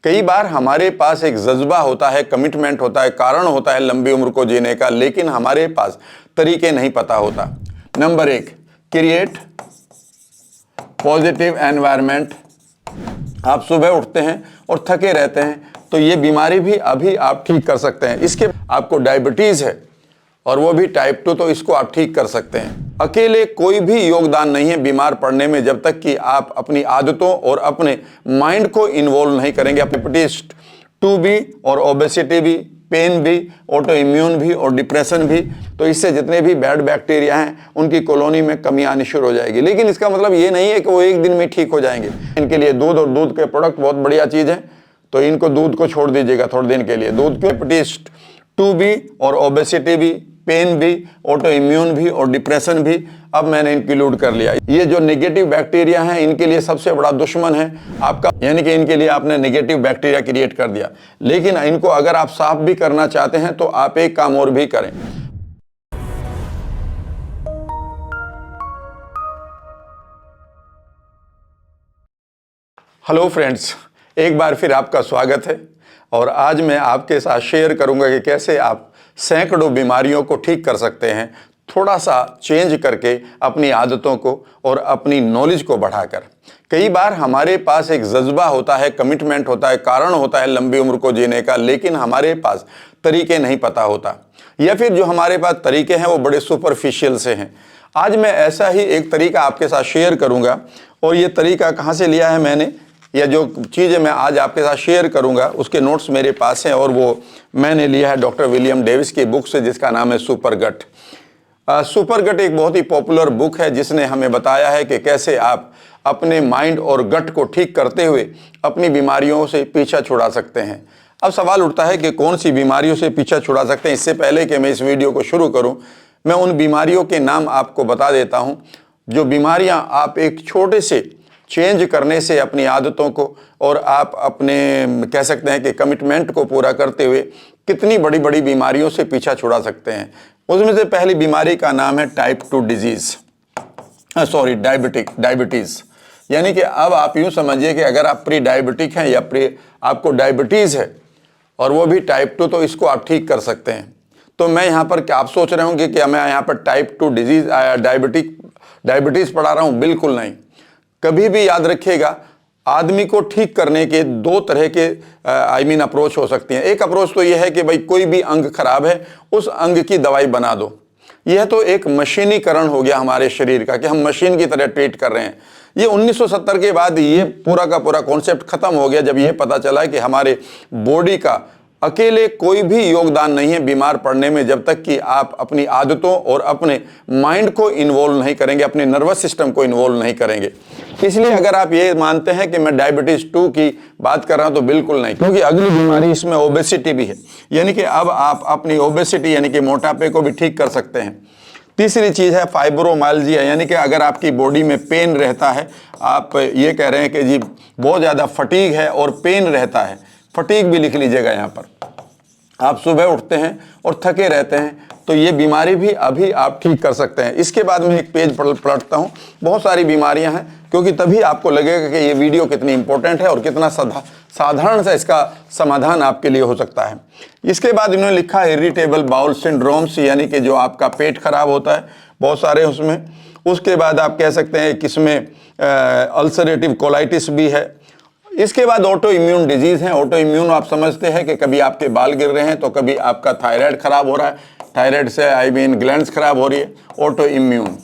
कई बार हमारे पास एक जज्बा होता है, कमिटमेंट होता है, कारण होता है लंबी उम्र को जीने का, लेकिन हमारे पास तरीके नहीं पता होता। Number 1, create positive environment. आप सुबह उठते हैं और थके रहते हैं तो ये बीमारी भी अभी आप ठीक कर सकते हैं। इसके आपको डायबिटीज है और वो भी टाइप 2, तो इसको आप ठीक कर सकते हैं। अकेले कोई भी योगदान नहीं है बीमार पड़ने में जब तक कि आप अपनी आदतों और अपने माइंड को इन्वॉल्व नहीं करेंगे। हेपेटाइटिस 2 भी और ओबेसिटी भी, पेन भी, ऑटो इम्यून भी और डिप्रेशन भी, तो इससे जितने भी बैड बैक्टीरिया हैं उनकी कॉलोनी में कमी आनी शुरू हो जाएगी। लेकिन इसका मतलब ये नहीं है कि वो एक दिन में ठीक हो जाएंगे। इनके लिए दूध और दूध के प्रोडक्ट बहुत बढ़िया चीज़ है, तो इनको दूध को छोड़ दीजिएगा थोड़े दिन के लिए। दूध के हेपेटाइटिस 2 भी और ओबेसिटी भी, पेन भी, ऑटो इम्यून भी और डिप्रेशन भी अब मैंने इंक्लूड कर लिया। ये जो नेगेटिव बैक्टीरिया हैं इनके लिए सबसे बड़ा दुश्मन है आपका, यानी कि इनके लिए आपने नेगेटिव बैक्टीरिया क्रिएट कर दिया। लेकिन इनको अगर आप साफ भी करना चाहते हैं तो आप एक काम और भी करें। हेलो फ्रेंड्स, एक बार फिर आपका स्वागत है और आज मैं आपके साथ शेयर करूंगा कि कैसे आप सैकड़ों बीमारियों को ठीक कर सकते हैं, थोड़ा सा चेंज करके अपनी आदतों को और अपनी नॉलेज को बढ़ाकर। कई बार हमारे पास एक जज्बा होता है, कमिटमेंट होता है, कारण होता है लंबी उम्र को जीने का, लेकिन हमारे पास तरीके नहीं पता होता, या फिर जो हमारे पास तरीके हैं वो बड़े सुपरफिशियल से हैं। आज मैं ऐसा ही एक तरीका आपके साथ शेयर करूंगा, और ये तरीका कहाँ से लिया है मैंने, या जो चीज़ें मैं आज आपके साथ शेयर करूंगा उसके नोट्स मेरे पास हैं, और वो मैंने लिया है डॉक्टर विलियम डेविस की बुक से जिसका नाम है सुपर गट। सुपर गट एक बहुत ही पॉपुलर बुक है जिसने हमें बताया है कि कैसे आप अपने माइंड और गट को ठीक करते हुए अपनी बीमारियों से पीछा छुड़ा सकते हैं। अब सवाल उठता है कि कौन सी बीमारियों से पीछा छुड़ा सकते हैं। इससे पहले कि मैं इस वीडियो को शुरू करूं, मैं उन बीमारियों के नाम आपको बता देता हूं जो बीमारियां आप एक छोटे से चेंज करने से अपनी आदतों को और आप अपने कह सकते हैं कि कमिटमेंट को पूरा करते हुए कितनी बड़ी बड़ी बीमारियों से पीछा छुड़ा सकते हैं। उसमें से पहली बीमारी का नाम है टाइप 2 डिजीज, डायबिटीज। यानी कि अब आप यूं समझिए कि अगर आप प्री डायबिटिक हैं या आपको डायबिटीज है और वो भी टाइप 2, तो इसको आप ठीक कर सकते हैं। तो मैं यहाँ पर क्या आप सोच रहे होंगे कि मैं यहाँ पर टाइप 2 डिजीज डायबिटीज पढ़ा रहा हूँ? बिल्कुल नहीं। कभी भी याद रखिएगा, आदमी को ठीक करने के दो तरह के अप्रोच हो सकती हैं। एक अप्रोच तो यह है कि भाई कोई भी अंग खराब है उस अंग की दवाई बना दो। यह तो एक मशीनीकरण हो गया हमारे शरीर का कि हम मशीन की तरह ट्रीट कर रहे हैं। ये 1970 के बाद ये पूरा का पूरा कॉन्सेप्ट खत्म हो गया, जब ये पता चला कि हमारे बॉडी का अकेले कोई भी योगदान नहीं है बीमार पड़ने में जब तक कि आप अपनी आदतों और अपने माइंड को इन्वॉल्व नहीं करेंगे, अपने नर्वस सिस्टम को इन्वॉल्व नहीं करेंगे। इसलिए अगर आप ये मानते हैं कि मैं डायबिटीज 2 की बात कर रहा हूं तो बिल्कुल नहीं, क्योंकि अगली बीमारी इसमें ओबेसिटी भी है। यानी कि अब आप अपनी ओबेसिटी यानी कि मोटापे को भी ठीक कर सकते हैं। तीसरी चीज़ है फाइब्रोमाइल्जिया, यानी कि अगर आपकी बॉडी में पेन रहता है, आप ये कह रहे हैं कि जी बहुत ज़्यादा फटीग है और पेन रहता है, फटीग भी लिख लीजिएगा यहाँ पर। आप सुबह उठते हैं और थके रहते हैं तो ये बीमारी भी अभी आप ठीक कर सकते हैं। इसके बाद मैं एक पेज पलटता हूँ, बहुत सारी बीमारियां हैं, क्योंकि तभी आपको लगेगा कि ये वीडियो कितनी इंपॉर्टेंट है और कितना साधारण सा इसका समाधान आपके लिए हो सकता है। इसके बाद इन्होंने लिखा है इरिटेबल बाउल सिंड्रोम्स, यानी कि जो आपका पेट खराब होता है, बहुत सारे उसमें। उसके बाद आप कह सकते हैं कि इसमें अल्सरेटिव कोलाइटिस भी है। इसके बाद ऑटो इम्यून डिजीज है। ऑटो इम्यून आप समझते हैं कि कभी आपके बाल गिर रहे हैं तो कभी आपका थायराइड खराब हो रहा है, थायराइड से ग्लैंड्स खराब हो रही है, ऑटो इम्यून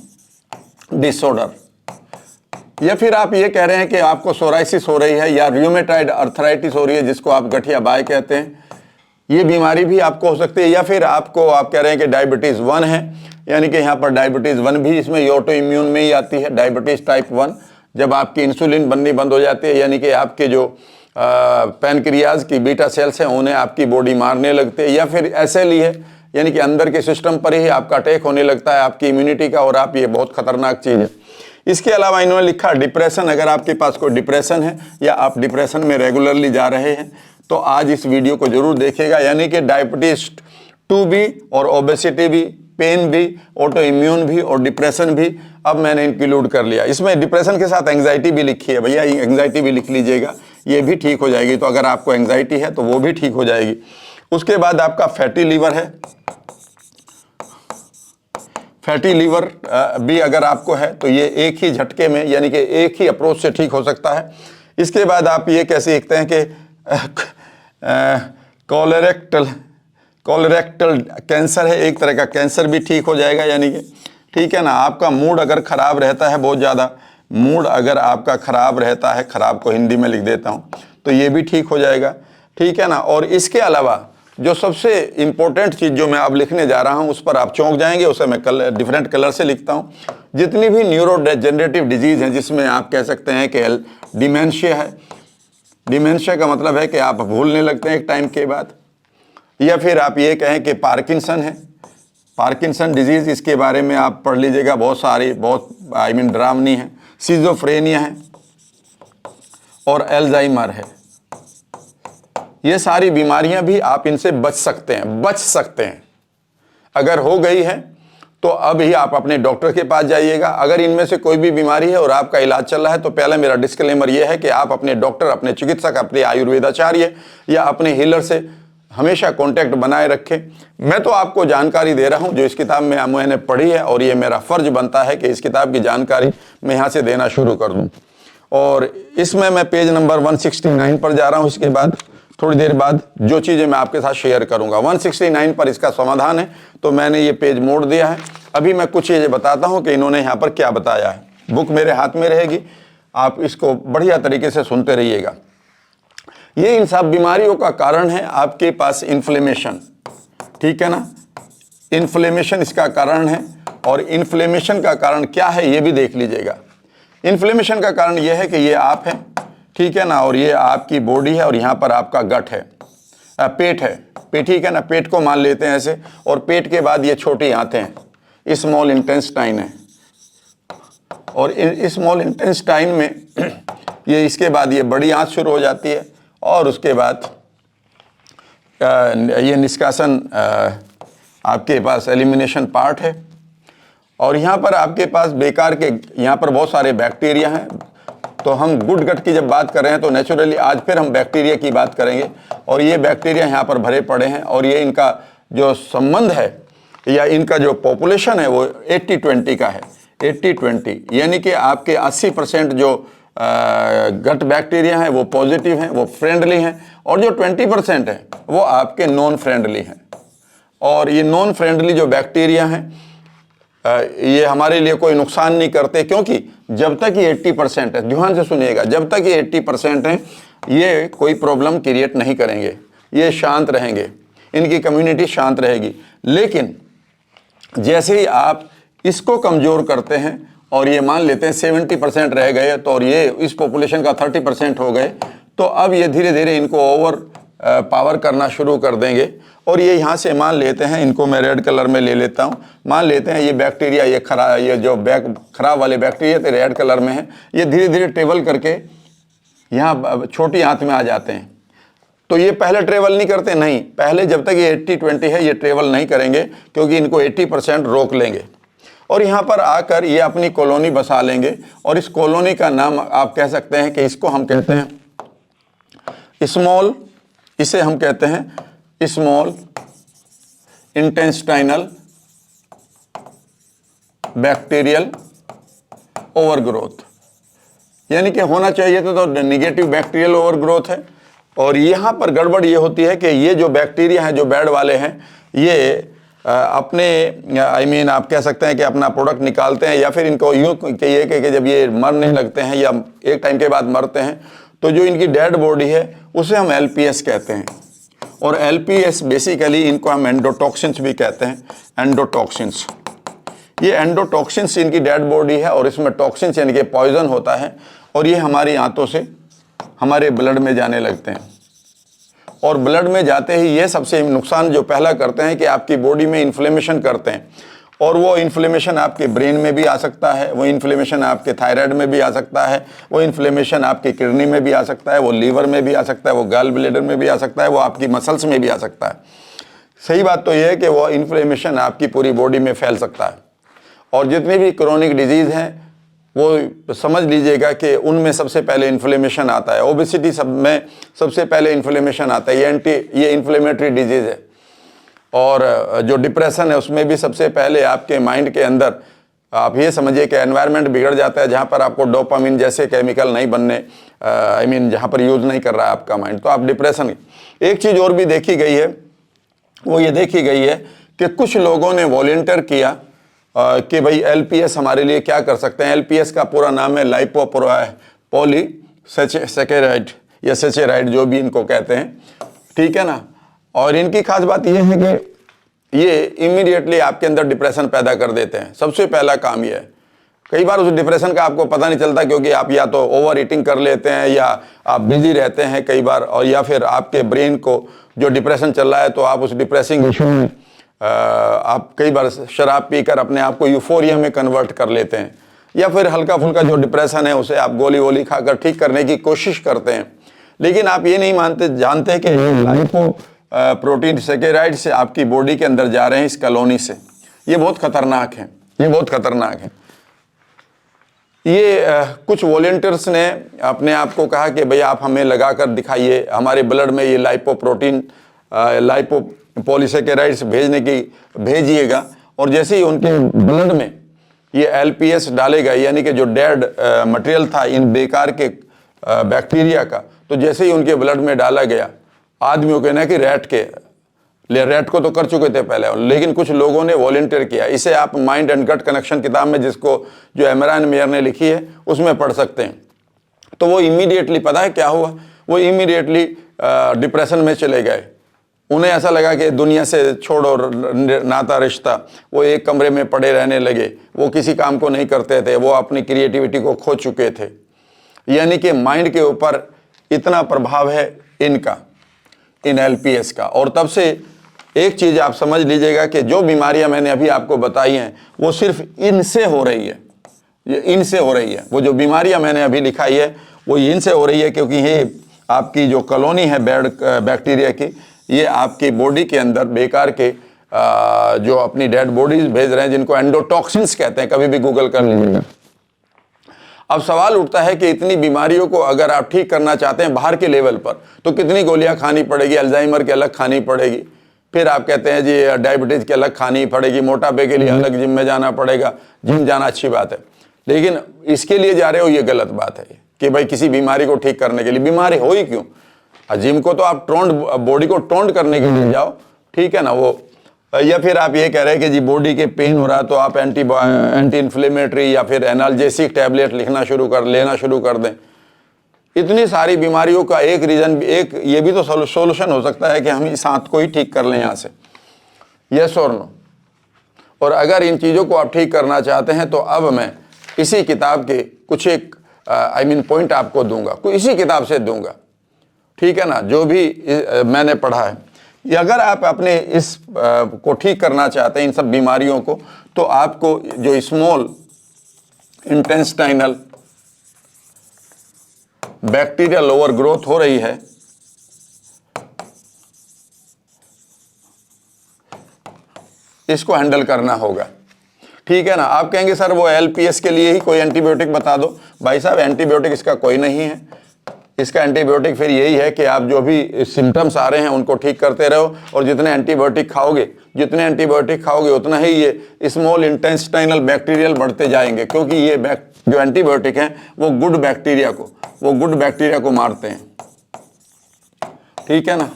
डिसऑर्डर। या फिर आप ये कह रहे हैं कि आपको सोराइसिस हो रही है या रूमेटॉइड अर्थराइटिस हो रही है, जिसको आप गठिया बाय कहते हैं, ये बीमारी भी आपको हो सकती है। या फिर आप कह रहे हैं कि डायबिटीज 1 है, यानी कि यहाँ पर डायबिटीज 1 भी इसमें ऑटो इम्यून में ही आती है। डायबिटीज टाइप 1 जब आपकी इंसुलिन बननी बंद हो जाती है, यानी कि आपके जो पैनक्रियाज की बीटा सेल्स हैं उन्हें आपकी बॉडी मारने लगते हैं। या फिर SLE है, यानी कि अंदर के सिस्टम पर ही आपका अटैक होने लगता है आपकी इम्यूनिटी का, और आप ये बहुत खतरनाक चीज़ है। इसके अलावा इन्होंने लिखा डिप्रेशन। अगर आपके पास कोई डिप्रेशन है या आप डिप्रेशन में रेगुलरली जा रहे हैं तो आज इस वीडियो को जरूर देखिएगा। यानी कि डायबिटीज 2 भी और ओबेसिटी भी, पेन भी, ऑटो इम्यून भी और डिप्रेशन भी अब मैंने इंक्लूड कर लिया। इसमें डिप्रेशन के साथ एंग्जाइटी भी लिखी है, भैया एंग्जाइटी भी लिख लीजिएगा। ये भी ठीक हो जाएगी। तो अगर आपको एंग्जाइटी है तो वो भी ठीक हो जाएगी। उसके बाद आपका फैटी लीवर है, फैटी लीवर भी अगर आपको है तो ये एक ही झटके में यानी कि एक ही अप्रोच से ठीक हो सकता है। इसके बाद आप ये कैसे देखते हैं कि कोलोरेक्टल कैंसर है, एक तरह का कैंसर भी ठीक हो जाएगा, यानी कि ठीक है ना। आपका मूड अगर ख़राब रहता है बहुत ज़्यादा, मूड अगर आपका ख़राब रहता है, ख़राब को हिंदी में लिख देता हूँ, तो ये भी ठीक हो जाएगा, ठीक है ना। और इसके अलावा जो सबसे इम्पोर्टेंट चीज़ जो मैं अब लिखने जा रहा हूँ उस पर आप चौंक जाएंगे, उसे मैं डिफरेंट कलर से लिखता हूँ। जितनी भी न्यूरोडेजेनरेटिव डिजीज़ हैं जिसमें आप कह सकते हैं कि डिमेंशिया है, डिमेंशिया का मतलब है कि आप भूलने लगते हैं एक टाइम के बाद, या फिर आप ये कहें कि पार्किंसन है, पार्किंसन डिजीज़, इसके बारे में आप पढ़ लीजिएगा, बहुत सारी बहुत डरावनी है। सिजोफ्रेनिया है और एल्जाइमर है। ये सारी बीमारियां भी आप इनसे बच सकते हैं, अगर हो गई है तो अब ही आप अपने डॉक्टर के पास जाइएगा। अगर इनमें से कोई भी बीमारी है और आपका इलाज चल रहा है तो पहले मेरा डिस्क्लेमर ये है कि आप अपने डॉक्टर, अपने चिकित्सक, अपने आयुर्वेदाचार्य या अपने हीलर से हमेशा कांटेक्ट बनाए रखें। मैं तो आपको जानकारी दे रहा हूं जो इस किताब में मैंने पढ़ी है, और ये मेरा फ़र्ज बनता है कि इस किताब की जानकारी मैं यहाँ से देना शुरू कर दूँ। और इसमें मैं पेज नंबर 169 पर जा रहा हूँ। इसके बाद थोड़ी देर बाद जो चीज़ें मैं आपके साथ शेयर करूंगा, 169 पर इसका समाधान है, तो मैंने ये पेज मोड़ दिया है। अभी मैं कुछ चीज़ें बताता हूं कि इन्होंने यहाँ पर क्या बताया है। बुक मेरे हाथ में रहेगी, आप इसको बढ़िया तरीके से सुनते रहिएगा। ये इन सब बीमारियों का कारण है आपके पास इन्फ्लेमेशन, ठीक है ना। इन्फ्लेमेशन इसका कारण है, और इन्फ्लेमेशन का कारण क्या है ये भी देख लीजिएगा। इन्फ्लेमेशन का कारण यह है कि ये आप हैं, ठीक है ना, और ये आपकी बॉडी है, और यहाँ पर आपका गट है, पेट है, पेट, ठीक है ना। पेट को मान लेते हैं ऐसे, और पेट के बाद ये छोटी आंतें हैं, स्मॉल इंटेस्टाइन है, और स्मॉल इंटेस्टाइन में ये इसके बाद ये बड़ी आंत शुरू हो जाती है, और उसके बाद ये निष्कासन आपके पास एलिमिनेशन पार्ट है। और यहाँ पर आपके पास बेकार के यहाँ पर बहुत सारे बैक्टीरिया हैं। तो हम गुड गट की जब बात कर रहे हैं तो नेचुरली आज फिर हम बैक्टीरिया की बात करेंगे, और ये बैक्टीरिया यहाँ पर भरे पड़े हैं, और ये इनका जो संबंध है या इनका जो पॉपुलेशन है वो 80-20 का है। 80-20 यानी कि आपके 80% जो गट बैक्टीरिया हैं वो पॉजिटिव हैं, वो फ्रेंडली हैं, और जो 20% है वो आपके नॉन फ्रेंडली हैं। और ये नॉन फ्रेंडली जो बैक्टीरिया हैं ये हमारे लिए कोई नुकसान नहीं करते, क्योंकि जब तक ये 80% है, ध्यान से सुनिएगा, जब तक ये 80% हैं ये कोई प्रॉब्लम क्रिएट नहीं करेंगे, ये शांत रहेंगे, इनकी कम्युनिटी शांत रहेगी। लेकिन जैसे ही आप इसको कमज़ोर करते हैं और ये मान लेते हैं 70% रह गए, तो और ये इस पॉपुलेशन का 30% हो गए, तो अब ये धीरे धीरे इनको ओवर पावर करना शुरू कर देंगे। और ये यहाँ से मान लेते हैं, इनको मैं रेड कलर में ले लेता हूँ, मान लेते हैं ये बैक्टीरिया, ये जो खराब वाले बैक्टीरिया थे रेड कलर में है, ये धीरे धीरे ट्रेवल करके यहाँ छोटी आंत में आ जाते हैं। तो ये पहले ट्रेवल नहीं करते, नहीं, पहले जब तक ये 80-20 है ये ट्रेवल नहीं करेंगे, क्योंकि इनको 80% रोक लेंगे, और यहाँ पर आकर ये अपनी कॉलोनी बसा लेंगे। और इस कॉलोनी का नाम आप कह सकते हैं कि इसको हम कहते हैं स्मॉल, इसे हम कहते हैं स्मॉल इंटेस्टाइनल बैक्टीरियल ओवरग्रोथ, यानी कि होना चाहिए तो नेगेटिव बैक्टीरियल ओवरग्रोथ है। और यहाँ पर गड़बड़ ये होती है कि ये जो बैक्टीरिया हैं जो बैड वाले हैं ये अपने आप कह सकते हैं कि अपना प्रोडक्ट निकालते हैं, या फिर इनको यूँ कहिए कि जब ये मरने लगते हैं या एक टाइम के बाद मरते हैं तो जो इनकी डेड बॉडी है उसे हम LPS कहते हैं। और LPS बेसिकली इनको हम एंडोटॉक्सिन्स भी कहते हैं, एंडोटॉक्सिन्स। ये एंडोटॉक्सिन्स इनकी डेड बॉडी है, और इसमें टॉक्सिन्स यानी कि पॉइजन होता है, और ये हमारी आंतों से हमारे ब्लड में जाने लगते हैं। और ब्लड में जाते ही ये सबसे नुकसान जो पहला करते हैं कि आपकी बॉडी में इन्फ्लेमेशन करते हैं, और वो इन्फ्लेमेशन आपके ब्रेन में भी आ सकता है, वो इन्फ्लेमेशन आपके थायराइड में भी आ सकता है, वो इन्फ्लेमेशन आपके किडनी में भी आ सकता है, वो लीवर में भी आ सकता है, वो गॉल ब्लैडर में भी आ सकता है, वो आपकी मसल्स में भी आ सकता है। सही बात तो ये है कि वो इन्फ्लेमेशन आपकी पूरी बॉडी में फैल सकता है। और जितनी भी क्रोनिक डिजीज़ हैं वो समझ लीजिएगा कि उनमें सबसे पहले इन्फ्लेमेशन आता है। ओबेसिटी सब में सबसे पहले इन्फ्लेमेशन आता है, ये इन्फ्लेमेटरी डिजीज़ है। और जो डिप्रेशन है उसमें भी सबसे पहले आपके माइंड के अंदर आप ये समझिए कि एनवायरनमेंट बिगड़ जाता है, जहाँ पर आपको डोपामिन जैसे केमिकल नहीं बनने, जहाँ पर यूज़ नहीं कर रहा है आपका माइंड, तो आप डिप्रेशन। एक चीज़ और भी देखी गई है, वो ये देखी गई है कि कुछ लोगों ने वॉलंटियर किया कि भाई एलपीएस हमारे लिए क्या कर सकते हैं। एलपीएस का पूरा नाम है लाइपोपोलीसैकेराइड या सैचेराइड, जो भी इनको कहते हैं, ठीक है ना। और इनकी खास बात यह है कि ये इमीडिएटली आपके अंदर डिप्रेशन पैदा कर देते हैं। सबसे पहला काम ये है। कई बार उस डिप्रेशन का आपको पता नहीं चलता, क्योंकि आप या तो ओवर ईटिंग कर लेते हैं या आप बिजी रहते हैं कई बार, और या फिर आपके ब्रेन को जो डिप्रेशन चल रहा है तो आप उस डिप्रेसिंग इशू में आप कई बार शराब पीकर अपने आप को यूफोरिया में कन्वर्ट कर लेते हैं, या फिर हल्का फुल्का जो डिप्रेशन है उसे आप गोली वोली खाकर ठीक करने की कोशिश करते हैं। लेकिन आप ये नहीं जानते कि लाइपो प्रोटीन सैकेराइड से आपकी बॉडी के अंदर जा रहे हैं इस कॉलोनी से। ये बहुत खतरनाक है, ये बहुत खतरनाक है। ये कुछ वॉलंटियर्स ने अपने आप को कहा कि भाई आप हमें लगा कर दिखाइए, हमारे ब्लड में ये लाइपोपॉलीसैकेराइड्स भेजिएगा। और जैसे ही उनके ब्लड में ये एलपीएस डालेगा, यानी कि जो डेड मटेरियल था इन बेकार के बैक्टीरिया का, तो जैसे ही उनके ब्लड में डाला गया, आदमियों के ना कि रेट को तो कर चुके थे पहले, लेकिन कुछ लोगों ने वॉलंटियर किया। इसे आप माइंड एंड गट कनेक्शन किताब में, जिसको जो एमरान मेयर ने लिखी है, उसमें पढ़ सकते हैं। तो वो इमीडिएटली, पता है क्या हुआ, वो इमीडिएटली डिप्रेशन में चले गए। उन्हें ऐसा लगा कि दुनिया से छोड़ो नाता रिश्ता, वो एक कमरे में पड़े रहने लगे, वो किसी काम को नहीं करते थे, वो अपनी क्रिएटिविटी को खो चुके थे। यानी कि माइंड के ऊपर इतना प्रभाव है इन एलपीएस का। और तब से एक चीज़ आप समझ लीजिएगा कि जो बीमारियां मैंने अभी आपको बताई हैं वो सिर्फ इनसे हो रही है, ये इनसे हो रही है। वो जो बीमारियां मैंने अभी लिखाई है वो इनसे हो रही है, क्योंकि ये आपकी जो कॉलोनी है बैड बैक्टीरिया की, ये आपकी बॉडी के अंदर बेकार के जो अपनी डेड बॉडीज भेज रहे हैं, जिनको एंडोटॉक्सिन्स कहते हैं, कभी भी गूगल कर लीजिएगा। अब सवाल उठता है कि इतनी बीमारियों को अगर आप ठीक करना चाहते हैं बाहर के लेवल पर, तो कितनी गोलियां खानी पड़ेगी, अल्जाइमर की अलग खानी पड़ेगी, फिर आप कहते हैं जी डायबिटीज़ की अलग खानी पड़ेगी, मोटापे के लिए अलग जिम में जाना पड़ेगा। जिम जाना अच्छी बात है, लेकिन इसके लिए जा रहे हो ये गलत बात है कि भाई किसी बीमारी को ठीक करने के लिए। बीमारी हो ही क्यों, जिम को तो आप बॉडी को टोंड करने के लिए जाओ, ठीक है ना वो। या फिर आप ये कह रहे हैं कि जी बॉडी के पेन हो रहा है तो आप एंटी इन्फ्लेमेटरी या फिर एनाल्जेसिक टैबलेट लेना शुरू कर दें। इतनी सारी बीमारियों का एक रीज़न, एक ये भी तो सोल्यूशन हो सकता है कि हम इस हाथ को ही ठीक कर लें यहाँ से, यस और नो। और अगर इन चीज़ों को आप ठीक करना चाहते हैं तो अब मैं इसी किताब के कुछ एक पॉइंट आपको दूंगा, इसी किताब से दूंगा, ठीक है ना, जो भी मैंने पढ़ा है। अगर आप अपने इस को ठीक करना चाहते हैं इन सब बीमारियों को, तो आपको जो small intestinal bacterial over growth हो रही है, इसको हैंडल करना होगा, ठीक है ना। आप कहेंगे सर वो एलपीएस के लिए ही कोई एंटीबायोटिक बता दो। भाई साहब एंटीबायोटिक इसका कोई नहीं है। इसका एंटीबायोटिक फिर यही है कि आप जो भी सिम्टम्स आ रहे हैं उनको ठीक करते रहो, और जितने एंटीबायोटिक खाओगे उतना ही ये स्मॉल इंटेस्टाइनल बैक्टीरियल बढ़ते जाएंगे, क्योंकि ये जो एंटीबायोटिक हैं वो गुड बैक्टीरिया को मारते हैं, ठीक है ना।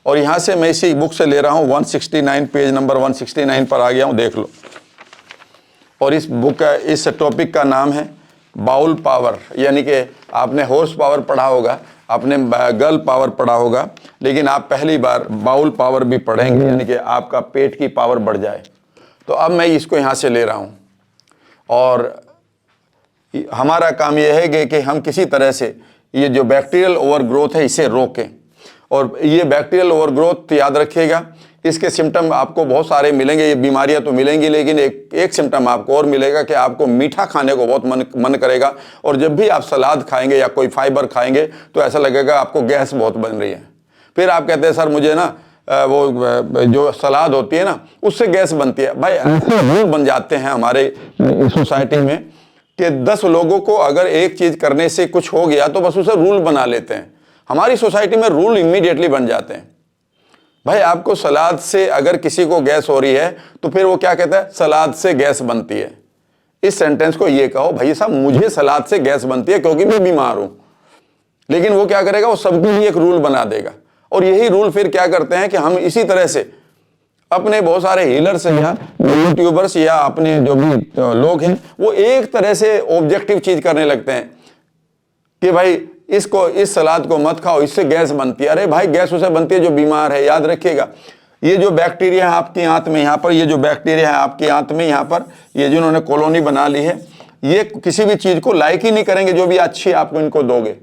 और यहाँ से मैं इसी बुक से ले रहा हूँ 169, पेज नंबर 169 पर आ गया हूँ, देख लो। और इस बुक का, इस टॉपिक का नाम है बाउल पावर, यानी कि आपने हॉर्स पावर पढ़ा होगा, आपने गर्ल पावर पढ़ा होगा, लेकिन आप पहली बार बाउल पावर भी पढ़ेंगे, यानी कि आपका पेट की पावर बढ़ जाए। तो अब मैं इसको यहाँ से ले रहा हूँ, और हमारा काम यह है कि हम किसी तरह से ये जो बैक्टीरियल ओवर ग्रोथ है इसे रोकें। और ये बैक्टीरियल ओवर ग्रोथ याद रखिएगा, इसके सिम्टम आपको बहुत सारे मिलेंगे, ये बीमारियां तो मिलेंगी, लेकिन एक सिम्टम आपको और मिलेगा कि आपको मीठा खाने को बहुत मन करेगा। और जब भी आप सलाद खाएंगे या कोई फाइबर खाएंगे तो ऐसा लगेगा आपको गैस बहुत बन रही है। फिर आप कहते हैं सर मुझे ना वो जो सलाद होती है ना उससे गैस बनती है। भाई ऐसे लोग बन जाते हैं हमारे सोसाइटी में कि 10 लोगों को अगर एक चीज करने से कुछ हो गया तो बस उसे रूल बना लेते हैं। हमारी सोसाइटी में रूल इमीडिएटली बन जाते हैं। भाई आपको सलाद से अगर किसी को गैस हो रही है तो फिर वो क्या कहता है, सलाद से गैस बनती है। इस सेंटेंस को ये कहो, भाई साहब मुझे सलाद से गैस बनती है क्योंकि मैं बीमार हूं। लेकिन वो क्या करेगा, वो सबके लिए एक रूल बना देगा। और यही रूल फिर क्या करते हैं कि हम इसी तरह से अपने बहुत सारे हीलर्स या यूट्यूबर्स या अपने जो भी लोग हैं वो एक तरह से ऑब्जेक्टिव चीज करने लगते हैं कि भाई इस सलाद को मत खाओ, इससे गैस बनती है। अरे भाई गैस उसे बनती है जो बीमार है। याद रखिएगा, ये जो बैक्टीरिया है आपकी आंत में, यहाँ पर ये जो बैक्टीरिया है आपकी आंत में, यहाँ पर ये जिन्होंने कॉलोनी बना ली है, ये किसी भी चीज को लाइक ही नहीं करेंगे जो भी अच्छी आपको इनको दोगे।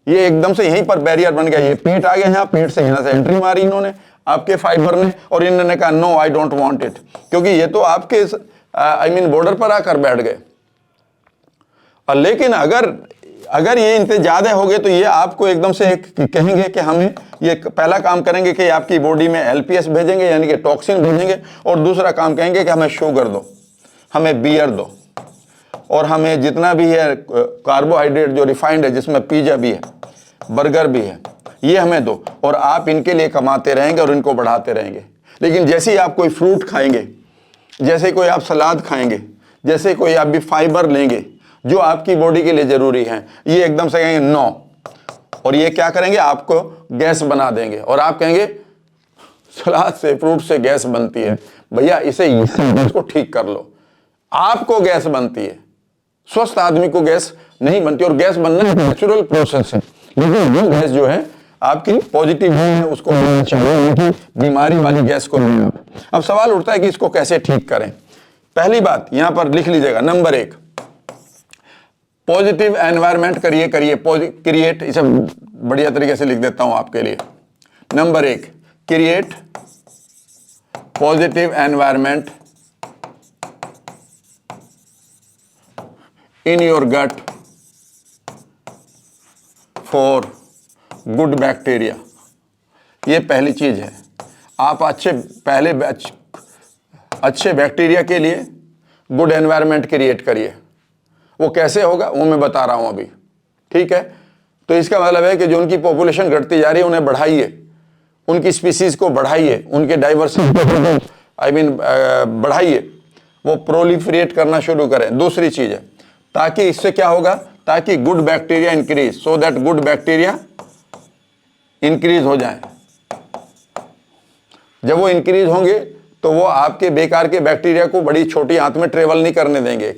ये एकदम से यहीं पर बैरियर बन गया। ये पेट आ गया, यहाँ पेट से यहाँ से एंट्री मारी इन्होंने आपके फाइबर ने, और इन्होंने कहा no I don't want it, क्योंकि ये तो आपके बॉर्डर पर आकर बैठ गए। और लेकिन अगर ये इनसे ज्यादा हो गए तो ये आपको एकदम से कहेंगे कि हमें ये पहला काम करेंगे कि आपकी बॉडी में एलपीएस भेजेंगे, यानी कि टॉक्सिन भेजेंगे, और दूसरा काम कहेंगे कि हमें शुगर दो, हमें बियर दो, और हमें जितना भी है कार्बोहाइड्रेट जो रिफाइंड है, जिसमें पिज्जा भी है, बर्गर भी है, ये हमें दो। और आप इनके लिए कमाते रहेंगे और इनको बढ़ाते रहेंगे। लेकिन जैसे ही आप कोई फ्रूट खाएंगे, जैसे कोई आप सलाद खाएंगे, जैसे कोई आप भी फाइबर लेंगे जो आपकी बॉडी के लिए जरूरी है, ये एकदम से कहेंगे नो, और ये क्या करेंगे, आपको गैस बना देंगे। और आप कहेंगे सलाद से, फ्रूट से गैस बनती है। भैया इसको ठीक कर लो, आपको गैस बनती है, स्वस्थ आदमी को गैस नहीं बनती। और गैस बनना नेचुरल प्रोसेस है, लेकिन वो गैस जो है आपकी पॉजिटिव है, उसको चाहिए, बीमारी वाली गैस को नहीं आप। अब सवाल उठता है कि इसको कैसे ठीक करें। पहली बात यहां पर लिख लीजिएगा, नंबर 1, पॉजिटिव एनवायरनमेंट क्रिएट, इसे बढ़िया तरीके से लिख देता हूं आपके लिए। Number 1, create positive environment in your gut for good bacteria. ये पहली चीज है। आप अच्छे बैक्टीरिया के लिए गुड एनवायरनमेंट क्रिएट करिए। वो कैसे होगा वो मैं बता रहा हूं अभी, ठीक है। तो इसका मतलब है कि जो उनकी पॉपुलेशन घटती जा रही है उन्हें बढ़ाइए, उनकी स्पीसीज को बढ़ाइए, उनके डाइवर्सिटी बढ़ाइए, वो प्रोलिफरेट करना शुरू करें। दूसरी चीज है, ताकि इससे क्या होगा, ताकि good bacteria increase, so that good bacteria increase हो जाए। जब वो इंक्रीज होंगे तो वो आपके बेकार के बैक्टीरिया को बड़ी छोटी आंत में ट्रेवल नहीं करने देंगे।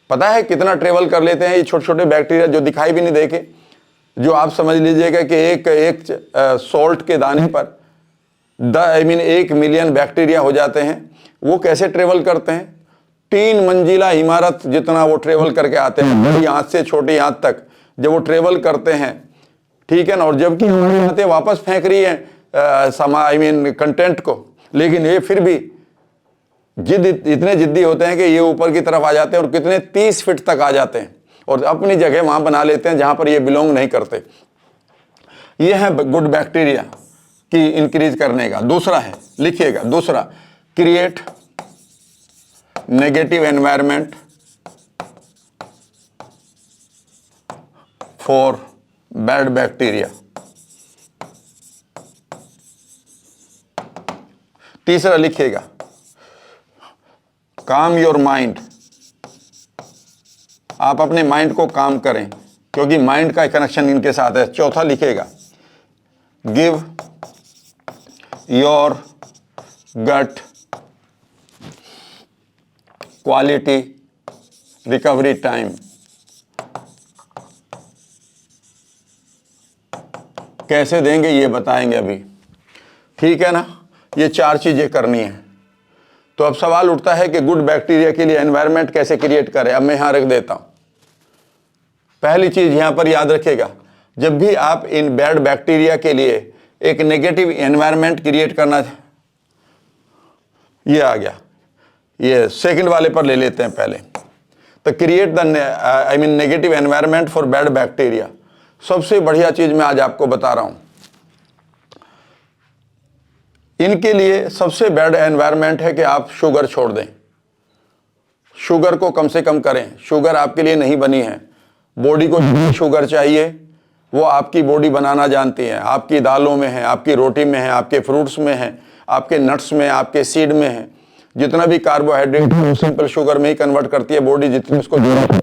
पता है कितना ट्रेवल कर लेते हैं ये छोटे छोटे बैक्टीरिया जो दिखाई भी नहीं देंगे, जो आप समझ लीजिएगा कि एक सॉल्ट के दाने पर 1 मिलियन बैक्टीरिया हो जाते हैं। वो कैसे ट्रेवल करते हैं, 3 मंजिला इमारत जितना वो ट्रेवल करके आते हैं, बड़ी आंत से छोटी आंत तक जब वो ट्रेवल करते हैं, ठीक है ना। और जबकि हमारी आंतें वापस फेंक रही हैं कंटेंट को, लेकिन ये फिर भी इतने जिद्दी होते हैं कि ये ऊपर की तरफ आ जाते हैं और कितने 30 फीट तक आ जाते हैं और अपनी जगह वहां बना लेते हैं जहां पर ये बिलोंग नहीं करते। ये है गुड बैक्टीरिया की इंक्रीज करने का। दूसरा है, लिखिएगा, दूसरा, create negative environment for bad bacteria. तीसरा लिखिएगा, काम योर माइंड। आप अपने माइंड को काम करें, क्योंकि माइंड का कनेक्शन इनके साथ है। चौथा लिखेगा, give your gut quality recovery time. कैसे देंगे ये बताएंगे अभी, ठीक है ना। ये 4 चीजें करनी है। तो अब सवाल उठता है कि गुड बैक्टीरिया के लिए एनवायरनमेंट कैसे क्रिएट करें। अब मैं यहां रख देता हूं। पहली चीज यहां पर याद रखेगा, जब भी आप इन बैड बैक्टीरिया के लिए एक नेगेटिव एनवायरनमेंट क्रिएट करना, ये आ गया, ये सेकंड वाले पर ले लेते हैं पहले। तो create the negative environment for bad bacteria. सबसे बढ़िया चीज मैं आज आपको बता रहा हूं। इनके लिए सबसे बैड एनवायरनमेंट है कि आप शुगर छोड़ दें। शुगर को कम से कम करें। शुगर आपके लिए नहीं बनी है। बॉडी को जितनी शुगर चाहिए वो आपकी बॉडी बनाना जानती है। आपकी दालों में है, आपकी रोटी में है, आपके फ्रूट्स में है, आपके नट्स में, आपके सीड में है। जितना भी कार्बोहाइड्रेट है वो सिंपल शुगर में ही कन्वर्ट करती है बॉडी, जितनी उसको जरूरत है।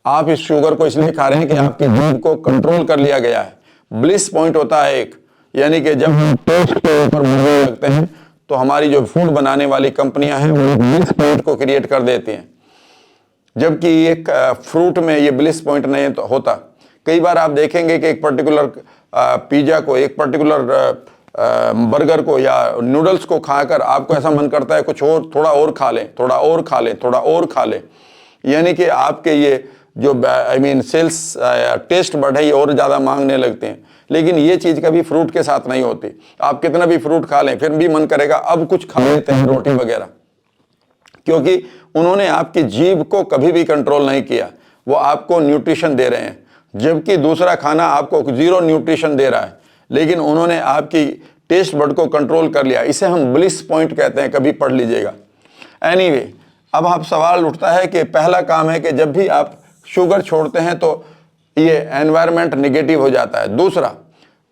आप इस शुगर को इसलिए खा रहे हैं कि आपकी जीभ को कंट्रोल कर लिया गया है। ब्लिस पॉइंट होता है एक, यानी कि जब हम टेस्ट के ऊपर मरने लगते हैं तो हमारी जो फूड बनाने वाली कंपनियां हैं वो ब्लिस पॉइंट को क्रिएट कर देती हैं, जबकि एक फ्रूट में ये ब्लिस पॉइंट नहीं तो होता। कई बार आप देखेंगे कि एक पर्टिकुलर पिज्जा को, एक पर्टिकुलर बर्गर को या नूडल्स को खाकर आपको ऐसा मन करता है कुछ और, थोड़ा और खा लें, थोड़ा और खा लें, थोड़ा और खा लें। यानी कि आपके ये जो सेल्स टेस्ट बड है ये और ज़्यादा मांगने लगते हैं। लेकिन ये चीज़ कभी फ्रूट के साथ नहीं होती। आप कितना भी फ्रूट खा लें फिर भी मन करेगा अब कुछ खा लेते हैं, रोटी वगैरह, क्योंकि उन्होंने आपकी जीभ को कभी भी कंट्रोल नहीं किया। वो आपको न्यूट्रिशन दे रहे हैं, जबकि दूसरा खाना आपको 0 न्यूट्रिशन दे रहा है, लेकिन उन्होंने आपकी टेस्ट बड को कंट्रोल कर लिया। इसे हम ब्लिस पॉइंट कहते हैं, कभी पढ़ लीजिएगा। एनीवे, अब आप सवाल उठता है कि पहला काम है कि जब भी आप शुगर छोड़ते हैं तो ये एनवायरनमेंट नेगेटिव हो जाता है। दूसरा,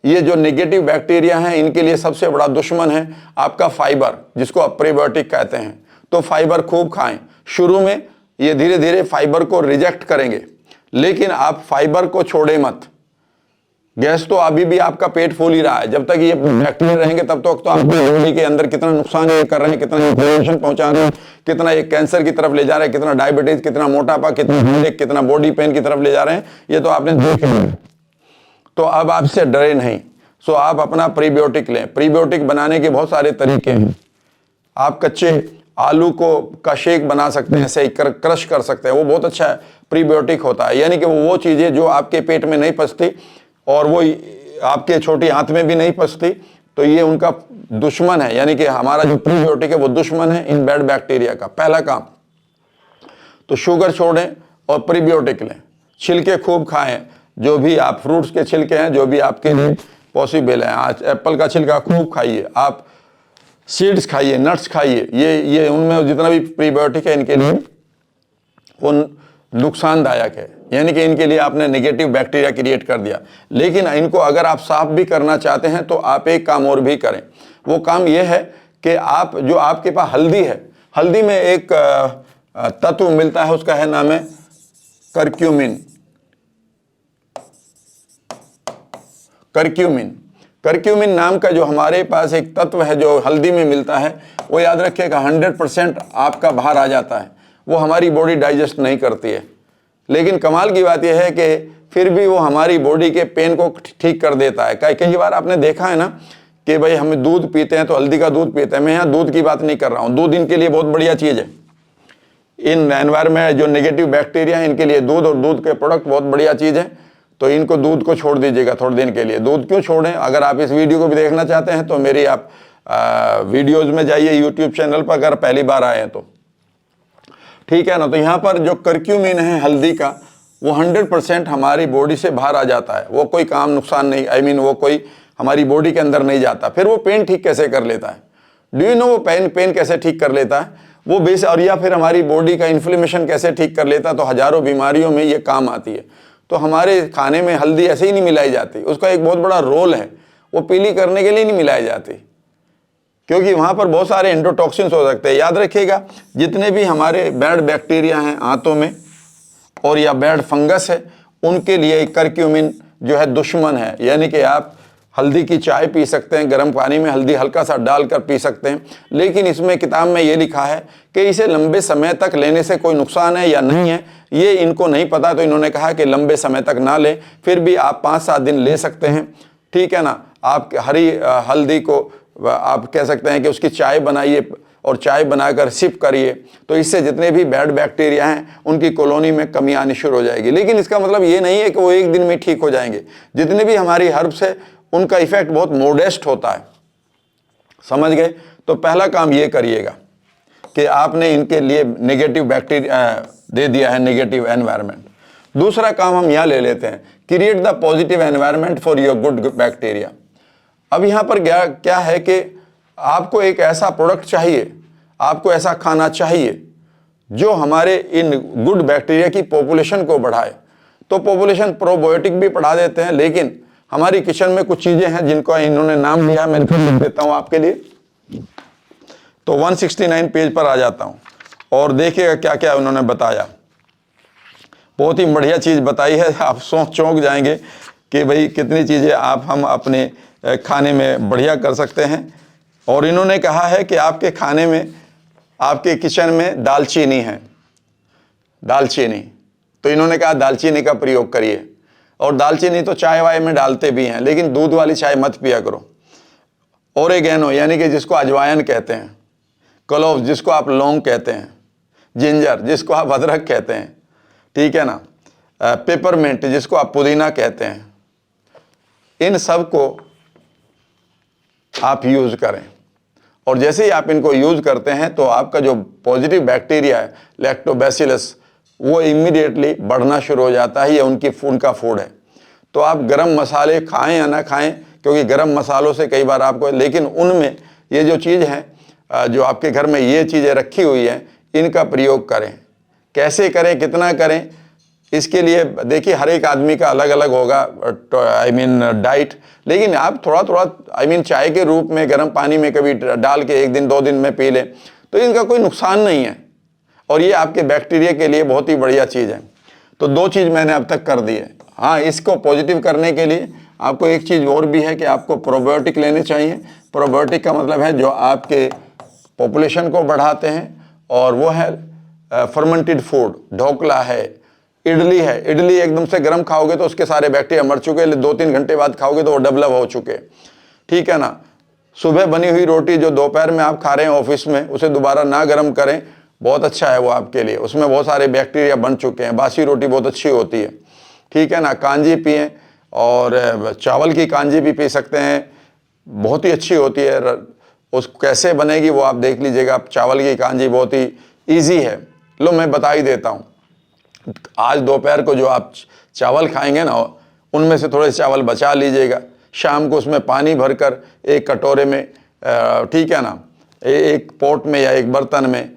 ये जो नेगेटिव बैक्टीरिया हैं इनके लिए सबसे बड़ा दुश्मन है आपका फाइबर, जिसको आप प्रीबायोटिक कहते हैं। तो फाइबर खूब खाएं। शुरू में ये धीरे धीरे फाइबर को रिजेक्ट करेंगे, लेकिन आप फाइबर को छोड़े मत। गैस तो अभी भी आपका पेट फूल ही रहा है। जब तक ये बैक्टीरिया रहेंगे तब तक तो आपकी बॉडी के अंदर कितना नुकसान ये कर रहे हैं, कितना इन्फ्लेमेशन पहुंचा रहे हैं, कितना ये कैंसर की तरफ ले जा रहे हैं, कितना डायबिटीज, कितना मोटापा, कितना हेडेक, कितना बॉडी पेन की तरफ ले जा रहे हैं, ये तो आपने देख लिया। तो अब आपसे डरे नहीं। सो आप अपना प्रीबायोटिक लें। प्रीबायोटिक बनाने के बहुत सारे तरीके हैं। आप कच्चे आलू को का शेक बना सकते हैं, ऐसे ही क्रश कर सकते हैं, वो बहुत अच्छा प्रीबायोटिक होता है। यानी कि वो चीज़ें जो आपके पेट में नहीं पचती और वो आपके छोटी हाथ में भी नहीं पचती, तो ये उनका दुश्मन है। यानी कि हमारा जो प्रीबायोटिक है वो दुश्मन है इन बैड बैक्टीरिया का। पहला काम तो शुगर छोड़ें और प्रीबायोटिक लें। छिलके खूब खाएं, जो भी आप फ्रूट्स के छिलके हैं, जो भी आपके लिए पॉसिबल है। आज एप्पल का छिलका खूब खाइए, आप सीड्स खाइए, नट्स खाइए। ये उनमें जितना भी प्रीबायोटिक है इनके लिए वो नुकसानदायक है। यानी कि इनके लिए आपने नेगेटिव बैक्टीरिया क्रिएट कर दिया। लेकिन इनको अगर आप साफ भी करना चाहते हैं तो आप एक काम और भी करें। वो काम ये है कि आप जो आपके पास हल्दी है, हल्दी में एक तत्व मिलता है, उसका है नाम है करक्यूमिन। करक्यूमिन नाम का जो हमारे पास एक तत्व है जो हल्दी में मिलता है, वो याद रखिएगा 100% आपका बाहर आ जाता है। वो हमारी बॉडी डाइजेस्ट नहीं करती है, लेकिन कमाल की बात यह है कि फिर भी वो हमारी बॉडी के पेन को ठीक कर देता है। कई बार आपने देखा है ना कि भाई हम दूध पीते हैं तो हल्दी का दूध पीते हैं। मैं यहाँ दूध की बात नहीं कर रहा हूँ। दूध इनके लिए बहुत बढ़िया चीज़ है। इन एनवायरमेंट जो नेगेटिव बैक्टीरिया है इनके लिए दूध और दूध के प्रोडक्ट बहुत बढ़िया चीज़ है। तो इनको दूध को छोड़ दीजिएगा थोड़े दिन के लिए। दूध क्यों छोड़ें? अगर आप इस वीडियो को भी देखना चाहते हैं तो मेरी आप वीडियोज़ में जाइए यूट्यूब चैनल पर, अगर पहली बार आए हैं तो, ठीक है ना। तो यहाँ पर जो करक्यूमिन है हल्दी का, वो 100% हमारी बॉडी से बाहर आ जाता है। वो कोई काम नुकसान नहीं, वो कोई हमारी बॉडी के अंदर नहीं जाता। फिर वो पेन ठीक कैसे कर लेता है? डू यू नो वो पेन कैसे ठीक कर लेता है? वो बेस और या फिर हमारी बॉडी का इन्फ्लेमेशन कैसे ठीक कर लेता है? तो हजारों बीमारियों में ये काम आती है। तो हमारे खाने में हल्दी ऐसे ही नहीं मिलाई जाती, उसका एक बहुत बड़ा रोल है। वो पीली करने के लिए नहीं मिलाई जाती, क्योंकि वहाँ पर बहुत सारे एंडोटॉक्सिन्स हो सकते हैं। याद रखिएगा, जितने भी हमारे बैड बैक्टीरिया हैं आंतों में और या बैड फंगस है, उनके लिए करक्यूमिन जो है दुश्मन है। यानी कि आप हल्दी की चाय पी सकते हैं, गर्म पानी में हल्दी हल्का सा डालकर पी सकते हैं, लेकिन इसमें किताब में ये लिखा है कि इसे लंबे समय तक लेने से कोई नुकसान है या नहीं है, ये इनको नहीं पता। तो इन्होंने कहा कि लंबे समय तक ना लें, फिर भी आप 5-7 दिन ले सकते हैं, ठीक है ना। आप हरी हल्दी को आप कह सकते हैं कि उसकी चाय बनाइए और चाय बनाकर सिप करिए, तो इससे जितने भी बैड बैक्टीरिया हैं उनकी कॉलोनी में कमी आनी शुरू हो जाएगी। लेकिन इसका मतलब ये नहीं है कि वो एक दिन में ठीक हो जाएंगे। जितने भी हमारी हर्ब्स है उनका इफेक्ट बहुत मोडेस्ट होता है, समझ गए। तो पहला काम ये करिएगा कि आपने इनके लिए नेगेटिव बैक्टीरिया दे दिया है, नेगेटिव एनवायरनमेंट। दूसरा काम हम यहाँ ले लेते हैं, create the positive environment for your good bacteria. अब यहाँ पर क्या है कि आपको एक ऐसा प्रोडक्ट चाहिए, आपको ऐसा खाना चाहिए जो हमारे इन गुड बैक्टीरिया की पॉपुलेशन को बढ़ाए। तो पॉपुलेशन प्रोबायोटिक भी पढ़ा देते हैं, लेकिन हमारी किचन में कुछ चीजें हैं जिनको इन्होंने नाम लिया, मैं फिर लिख देता हूं आपके लिए। तो 169 पेज पर आ जाता हूं और देखिएगा क्या क्या उन्होंने बताया। बहुत ही बढ़िया चीज बताई है, आप चौंक जाएंगे कि भाई कितनी चीजें हम अपने खाने में बढ़िया कर सकते हैं। और इन्होंने कहा है कि आपके खाने में, आपके किचन में दालचीनी है, दालचीनी, तो इन्होंने कहा दालचीनी का प्रयोग करिए। और दालचीनी तो चाय वाय में डालते भी हैं, लेकिन दूध वाली चाय मत पिया करो। ओरेगेनो यानी कि जिसको अजवाइन कहते हैं, क्लोव जिसको आप लौंग कहते हैं, जिंजर जिसको आप अदरक कहते हैं, ठीक है ना, पेपरमिंट जिसको आप पुदीना कहते हैं, इन सब को आप यूज करें। और जैसे ही आप इनको यूज करते हैं तो आपका जो पॉजिटिव बैक्टीरिया है लैक्टोबैसिलस, वो इमीडिएटली बढ़ना शुरू हो जाता है। ये उनका फूड है। तो आप गरम मसाले खाएं या ना खाएं, क्योंकि गरम मसालों से कई बार आपको, लेकिन उनमें ये जो चीज़ है, जो आपके घर में ये चीज़ें रखी हुई हैं, इनका प्रयोग करें। कैसे करें, कितना करें, इसके लिए देखिए हर एक आदमी का अलग अलग होगा डाइट, लेकिन आप थोड़ा थोड़ा चाय के रूप में गर्म पानी में कभी डाल के 1 दिन 2 दिन में पी लें तो इनका कोई नुकसान नहीं है, और ये आपके बैक्टीरिया के लिए बहुत ही बढ़िया चीज़ है। तो 2 चीज़ मैंने अब तक कर दी है। हाँ, इसको पॉजिटिव करने के लिए आपको एक चीज़ और भी है कि आपको प्रोबायोटिक लेने चाहिए। प्रोबायोटिक का मतलब है जो आपके पॉपुलेशन को बढ़ाते हैं, और वो है फर्मेंटेड फूड। ढोकला है, इडली है। इडली एकदम से गर्म खाओगे तो उसके सारे बैक्टीरिया मर चुके, 2-3 घंटे बाद खाओगे तो वो डेवलप हो चुके, ठीक है ना। सुबह बनी हुई रोटी जो दोपहर में आप खा रहे हैं ऑफिस में, उसे दोबारा ना गर्म करें, बहुत अच्छा है वो आपके लिए, उसमें बहुत सारे बैक्टीरिया बन चुके हैं। बासी रोटी बहुत अच्छी होती है, ठीक है ना। कांजी पिएं, और चावल की कांजी भी पी सकते हैं, बहुत ही अच्छी होती है। उस कैसे बनेगी वो आप देख लीजिएगा। चावल की कांजी बहुत ही ईजी है। लो मैं बता ही देता हूँ। आज दोपहर को जो आप चावल खाएंगे ना, उनमें से थोड़े चावल बचा लीजिएगा। शाम को उसमें पानी भरकर एक कटोरे में, ठीक है ना, एक पॉट में या एक बर्तन में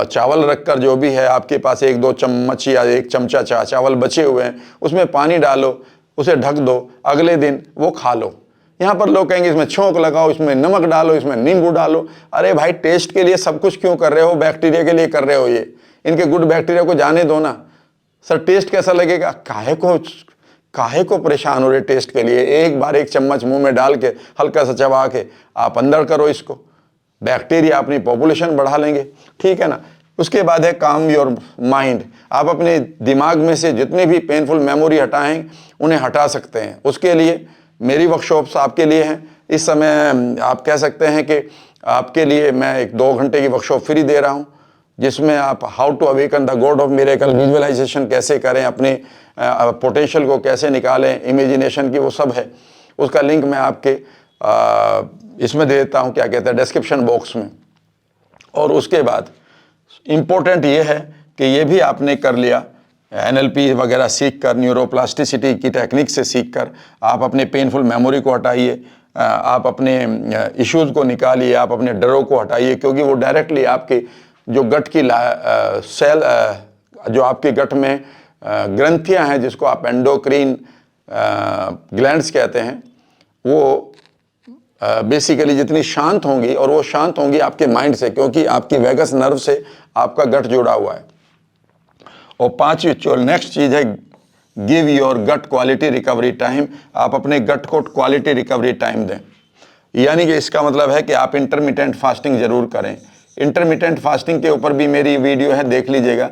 चावल रखकर, जो भी है आपके पास 1-2 चम्मच या 1 चमचा चावल बचे हुए हैं, उसमें पानी डालो, उसे ढक दो, अगले दिन वो खा लो। यहाँ पर लोग कहेंगे इसमें छोंक लगाओ, इसमें नमक डालो, इसमें नींबू डालो। अरे भाई, टेस्ट के लिए सब कुछ क्यों कर रहे हो? बैक्टीरिया के लिए कर रहे हो। ये इनके गुड बैक्टीरिया को जाने दो ना। सर टेस्ट कैसा लगेगा? काहे को परेशान हो रहे टेस्ट के लिए? एक बार 1 चम्मच मुंह में डाल के हल्का सा चबा के आप अंदर करो इसको, बैक्टीरिया अपनी पॉपुलेशन बढ़ा लेंगे, ठीक है ना। उसके बाद है काम योर माइंड। आप अपने दिमाग में से जितने भी पेनफुल मेमोरी हटाएं, उन्हें हटा सकते हैं। उसके लिए मेरी वर्कशॉप्स आपके लिए हैं। इस समय आप कह सकते हैं कि आपके लिए मैं एक 2 घंटे की वर्कशॉप फ्री दे रहा हूं, जिसमें आप how to awaken the god of miracle, visualisation कैसे करें, अपने पोटेंशियल को कैसे निकालें, इमेजिनेशन की, वो सब है। उसका लिंक मैं आपके इसमें दे देता हूं, क्या कहते हैं, डिस्क्रिप्शन बॉक्स में। और उसके बाद इम्पोर्टेंट ये है कि ये भी आपने कर लिया, NLP वगैरह सीख कर, न्यूरोप्लास्टिसिटी की टेक्निक से सीख कर आप अपने पेनफुल मेमोरी को हटाइए, आप अपने इश्यूज़ को निकालिए, आप अपने डरों को हटाइए, क्योंकि वो डायरेक्टली आपके जो गट की सेल, जो आपके गट में ग्रंथियां हैं, जिसको आप एंडोक्रीन ग्लैंड्स कहते हैं, वो बेसिकली जितनी शांत होंगी, और वो शांत होंगी आपके माइंड से, क्योंकि आपकी वेगस नर्व से आपका गट जुड़ा हुआ है। और 5वीं नेक्स्ट चीज़ है, give your gut quality recovery time. आप अपने गट को क्वालिटी रिकवरी टाइम दें। यानी कि इसका मतलब है कि आप इंटरमिटेंट फास्टिंग ज़रूर करें। इंटरमिटेंट फास्टिंग के ऊपर भी मेरी वीडियो है, देख लीजिएगा।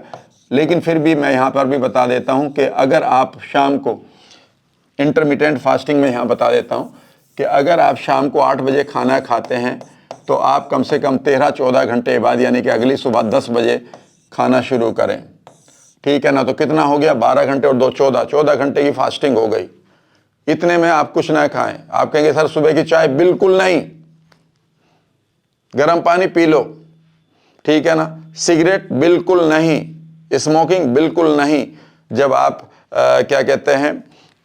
लेकिन फिर भी मैं यहाँ पर भी बता देता हूँ कि अगर आप शाम को इंटरमिटेंट फास्टिंग में यहाँ बता देता हूँ कि अगर आप शाम को 8 बजे खाना खाते हैं तो आप कम से कम 13-14 घंटे बाद, यानी कि अगली सुबह 10 बजे खाना शुरू करें, ठीक है ना। तो कितना हो गया? 12 घंटे और 2 14 घंटे की फास्टिंग हो गई। इतने में आप कुछ ना खाएं। आप कहेंगे सर सुबह की चाय? बिल्कुल नहीं, गर्म पानी पी लो, ठीक है ना। सिगरेट बिल्कुल नहीं, स्मोकिंग बिल्कुल नहीं। जब आप क्या कहते हैं,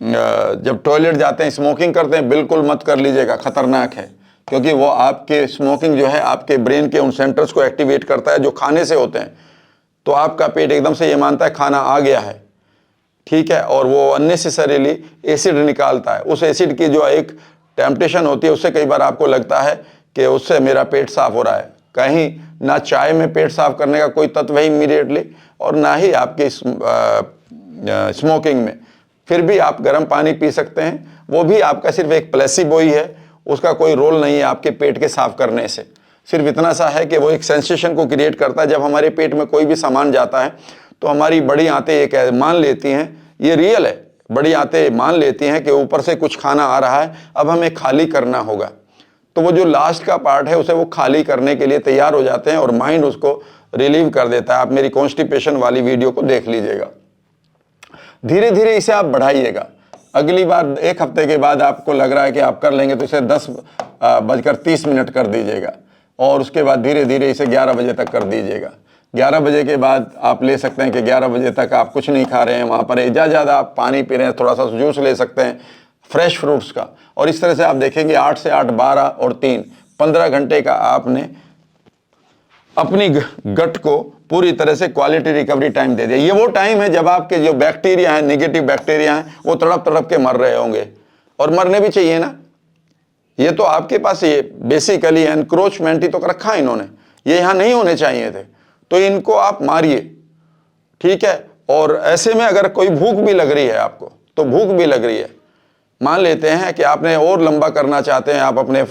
जब टॉयलेट जाते हैं स्मोकिंग करते हैं, बिल्कुल मत कर लीजिएगा, खतरनाक है। क्योंकि वो आपके स्मोकिंग जो है आपके ब्रेन के उन सेंटर्स को एक्टिवेट करता है जो खाने से होते हैं। तो आपका पेट एकदम से ये मानता है खाना आ गया है, ठीक है, और वो अननेसेसरीली एसिड निकालता है। उस एसिड की जो एक टेम्पटेशन होती है, उससे कई बार आपको लगता है कि उससे मेरा पेट साफ हो रहा है। कहीं ना चाय में पेट साफ करने का कोई तत्व है इमीडिएटली, और ना ही आपके स्मोकिंग में। फिर भी आप गर्म पानी पी सकते हैं, वो भी आपका सिर्फ एक प्लेसिबो ही है, उसका कोई रोल नहीं है आपके पेट के साफ करने से। सिर्फ इतना सा है कि वो एक सेंसेशन को क्रिएट करता है। जब हमारे पेट में कोई भी सामान जाता है तो हमारी बड़ी आंतें ये मान लेती हैं, ये रियल है, बड़ी आंतें मान लेती हैं कि ऊपर से कुछ खाना आ रहा है, अब हमें खाली करना होगा। तो वो जो लास्ट का पार्ट है उसे वो खाली करने के लिए तैयार हो जाते हैं और माइंड उसको रिलीव कर देता है। आप मेरी कॉन्स्टिपेशन वाली वीडियो को देख लीजिएगा। धीरे धीरे इसे आप बढ़ाइएगा। अगली बार 1 हफ्ते के बाद आपको लग रहा है कि आप कर लेंगे तो इसे 10:30 कर दीजिएगा, और उसके बाद धीरे धीरे इसे 11 बजे तक कर दीजिएगा। 11 बजे के बाद आप ले सकते हैं कि 11 बजे तक आप कुछ नहीं खा रहे हैं, वहाँ पर ज़्यादा आप पानी पी रहे हैं, थोड़ा सा जूस ले सकते हैं फ्रेश फ्रूट्स का। और इस तरह से आप देखेंगे 8 से 8, 12 और 3, 15 घंटे का आपने अपनी गट को पूरी तरह से क्वालिटी रिकवरी टाइम दे दिया। ये वो टाइम है जब आपके जो बैक्टीरिया हैं, नेगेटिव बैक्टीरिया हैं, वो तड़प तड़प के मर रहे होंगे, और मरने भी चाहिए ना। ये तो आपके पास ये बेसिकली एनक्रोचमेंट ही तो रखा है इन्होंने, ये यहाँ नहीं होने चाहिए थे, तो इनको आप मारिए, ठीक है। और ऐसे में अगर कोई भूख भी लग रही है आपको, तो भूख भी लग रही है, मान लेते हैं कि आपने और लंबा करना चाहते हैं आप अपने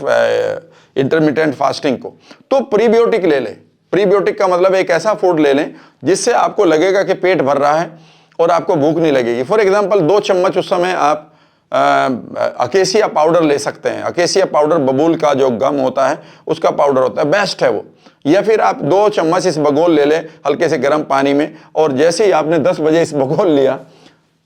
इंटरमिटेंट फास्टिंग को, तो प्रीबायोटिक ले लें। प्रीबायोटिक का मतलब एक ऐसा फूड ले लें जिससे आपको लगेगा कि पेट भर रहा है और आपको भूख नहीं लगेगी। फॉर एग्जांपल 2 चम्मच उस समय आप अकेसिया पाउडर ले सकते हैं। अकेसिया पाउडर बबूल का जो गम होता है उसका पाउडर होता है, बेस्ट है वो। या फिर आप 2 चम्मच इस बगोल ले लें हल्के से गर्म पानी में, और जैसे ही आपने 10 बजे इस बगोल लिया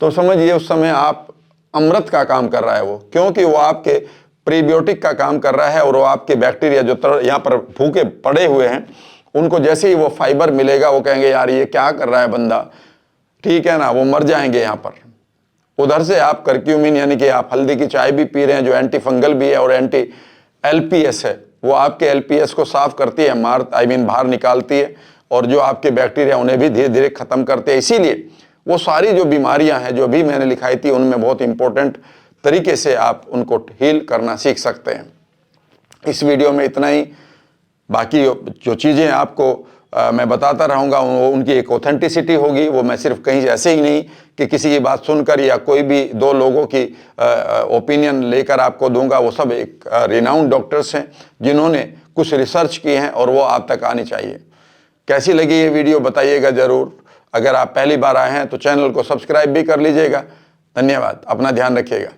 तो समझिए उस समय आप अमृत का काम कर रहा है वो, क्योंकि वो आपके प्रीबायोटिक का काम कर रहा है। और वो आपके बैक्टीरिया जो यहाँ पर भूखे पड़े हुए हैं, उनको जैसे ही वो फाइबर मिलेगा वो कहेंगे यार ये क्या कर रहा है बंदा, ठीक है ना, वो मर जाएंगे यहाँ पर। उधर से आप करक्यूमिन यानी कि आप हल्दी की चाय भी पी रहे हैं जो एंटी फंगल भी है और एंटी एलपीएस है, वो आपके एलपीएस को साफ करती है, बाहर निकालती है, और जो आपके बैक्टीरिया उन्हें भी धीरे धीरे खत्म करते हैं। इसीलिए वो सारी जो बीमारियां हैं जो भी मैंने लिखाई थी उनमें बहुत इंपॉर्टेंट तरीके से आप उनको हील करना सीख सकते हैं। इस वीडियो में इतना ही। बाकी जो चीज़ें आपको मैं बताता रहूँगा उनकी एक ऑथेंटिसिटी होगी। वो मैं सिर्फ कहीं ऐसे ही नहीं कि किसी की बात सुनकर या कोई भी 2 लोगों की ओपिनियन लेकर आपको दूंगा। वो सब एक रिनाउंड डॉक्टर्स हैं जिन्होंने कुछ रिसर्च की हैं और वो आप तक आनी चाहिए। कैसी लगी ये वीडियो बताइएगा ज़रूर। अगर आप पहली बार आए हैं तो चैनल को सब्सक्राइब भी कर लीजिएगा। धन्यवाद, अपना ध्यान रखिएगा।